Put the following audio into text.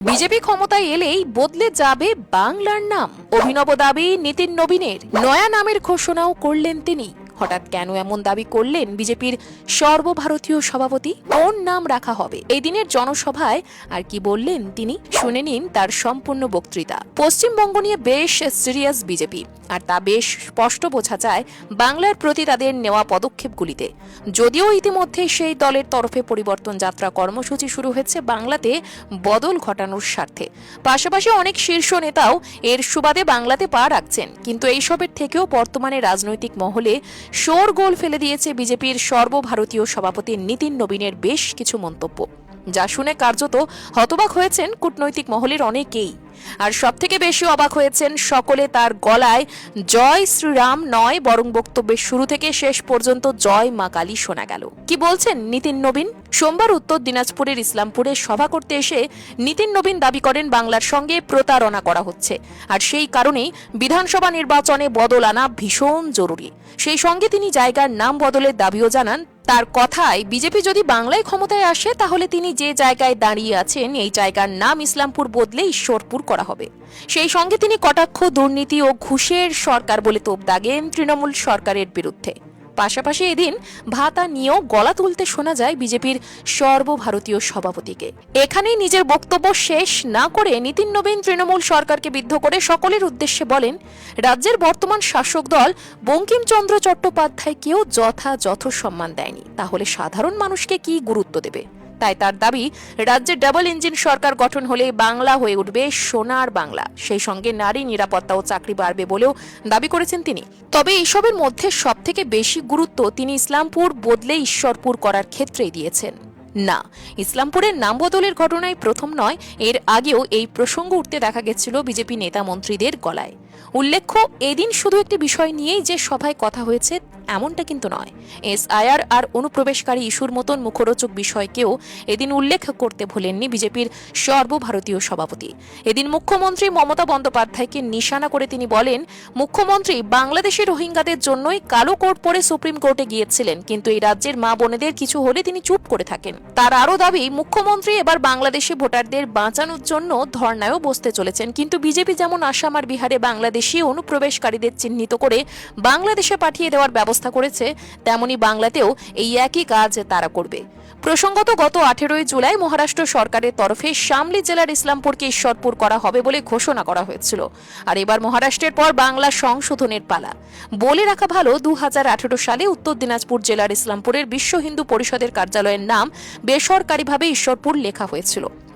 BJP ক্ষমতায় এলেই বদলে যাবে বাংলার নাম। অভিনব দাবি নিতিন নবীনের। নয়া নামের ঘোষণাও করলেন তিনি। হঠাৎ কেন এমন দাবি করলেন বিজেপির সর্বভারতীয় সভাপতি? কোন নাম রাখা হবে? এই দিনের জনসভায় আর কি বললেন তিনি, শুনে নিন তার সম্পূর্ণ বক্তৃতা। পশ্চিমবঙ্গ নিয়ে বেশ সিরিয়াস বিজেপি, আর তা বেশ স্পষ্ট বোঝা যায় বাংলার প্রতি তাদের নেওয়া পদক্ষেপগুলিতে। যদিও ইতিমধ্যে সেই দলের তরফে পরিবর্তন যাত্রা কর্মসূচি শুরু হয়েছে বাংলাতে বদল ঘটানোর স্বার্থে। পাশাপাশি অনেক শীর্ষ নেতাও এর সুবাদে বাংলাতে পা রাখছেন। কিন্তু এইসবের থেকেও বর্তমানে রাজনৈতিক মহলে শোরগোল ফেলে দিয়েছে বিজেপির সর্বভারতীয় সভাপতি নিতিন নবীনের বেশ কিছু মন্তব্য, যা শুনে কার্যত হতবাক হয়েছেন কূটনৈতিক মহলের অনেকেই। আর সবথেকে বেশি অবাক হয়েছেন সকলে তার গলায় জয় শ্রীরাম নয়, বরং বক্তব্যের শুরু থেকে শেষ পর্যন্ত জয় মা কালী শোনা গেল। কি বলছেন নিতিন নবীন? সোমবার উত্তর দিনাজপুরের ইসলামপুরে সভা করতে এসে নিতিন নবীন দাবি করেন বাংলার সঙ্গে প্রতারণা করা হচ্ছে, আর সেই কারণেই বিধানসভা নির্বাচনে বদল আনা ভীষণ জরুরি। সেই সঙ্গে তিনি জায়গার নাম বদলের দাবিও জানান। তার কথায় বিজেপি যদি বাংলায় ক্ষমতায় আসে তাহলে তিনি যে জায়গায় দাঁড়িয়ে আছেন এই জায়গার নাম ইসলামপুর বদলে ঈশ্বরপুর করা হবে। সেই সঙ্গে তিনি কটাক্ষ, দুর্নীতি ও ঘুষের সরকার বলে তোপ দাগেন তৃণমূল সরকারের বিরুদ্ধে। পাশাপাশি এদিন ভাতা নিয়েও গলা তুলতে শোনা যায় বিজেপির সর্বভারতীয় সভাপতিকে। এখানেই নিজের বক্তব্য শেষ না করে নিতিন নবীন তৃণমূল সরকারকে বিদ্ধ করে সকলের উদ্দেশ্যে বলেন, রাজ্যের বর্তমান শাসক দল বঙ্কিমচন্দ্র চট্টোপাধ্যায়কেও যথাযথ সম্মান দেয়নি, তাহলে সাধারণ মানুষকে কি গুরুত্ব দেবে? তাই তার দাবি, রাজ্যে ডাবল ইঞ্জিন সরকার গঠন হলে বাংলা হয়ে উঠবে সোনার বাংলা। সেই সঙ্গে নারী নিরাপত্তা ও চাকরি বাড়বে বলেও দাবি করেছেন তিনি। তবে এসবের মধ্যে সবথেকে বেশি গুরুত্ব তিনি ইসলামপুর বদলে ঈশ্বরপুর করার ক্ষেত্রেই দিয়েছেন। না, ইসলামপুরের নাম বদলের ঘটনায় প্রথম নয়, এর আগেও এই প্রসঙ্গ উঠতে দেখা গেছিল বিজেপি নেতা মন্ত্রীদের গলায়। উল্লেখ্য, এদিন শুধু একটি বিষয় নিয়েই যে সভায় কথা হয়েছে এমনটা কিন্তু নয়। এসআইআর আর অনুপ্রবেশকারী ইস্যুর মতন মুখরোচক বিষয়কেও এদিন উল্লেখ করতে ভোলেননি বিজেপির সর্বভারতীয় সভাপতি। এদিন মুখ্যমন্ত্রী মমতা বন্দ্যোপাধ্যায়কে নিশানা করে তিনি বলেন, মুখ্যমন্ত্রী বাংলাদেশি রোহিঙ্গাদের জন্যই কালো কোট পরে সুপ্রিম কোর্টে গিয়েছিলেন, কিন্তু এই রাজ্যের মা বোনেদের কিছু হলে তিনি চুপ করে থাকেন। তার আরও দাবি, মুখ্যমন্ত্রী এবার বাংলাদেশি ভোটারদের বাঁচানোর জন্য ধর্নায়ও বসতে চলেছেন, কিন্তু বিজেপি যেমন আসাম আর বিহারে বাংলাদেশি অনুপ্রবেশকারীদের চিহ্নিত করে বাংলাদেশে পাঠিয়ে দেওয়ার ব্যবস্থা করেছে, তেমনি বাংলাতেও এই একই কাজ তারা করবে। প্রসঙ্গত, গত 18 জুলাই মহারাষ্ট্র সরকারের তরফে শামলি জেলার ইসলামপুরকে ঈশ্বরপুর করা হবে বলে ঘোষণা করা হয়েছিল। আর এবার মহারাষ্ট্রের পর বাংলা সংশোধনের পালা। বলে রাখা ভালো, 2018 সালে উত্তর দিনাজপুর জেলার ইসলামপুরের বিশ্ব হিন্দু পরিষদের কার্যালয়ের নাম বেসরকারিভাবে ঈশ্বরপুর লেখা হয়েছিল।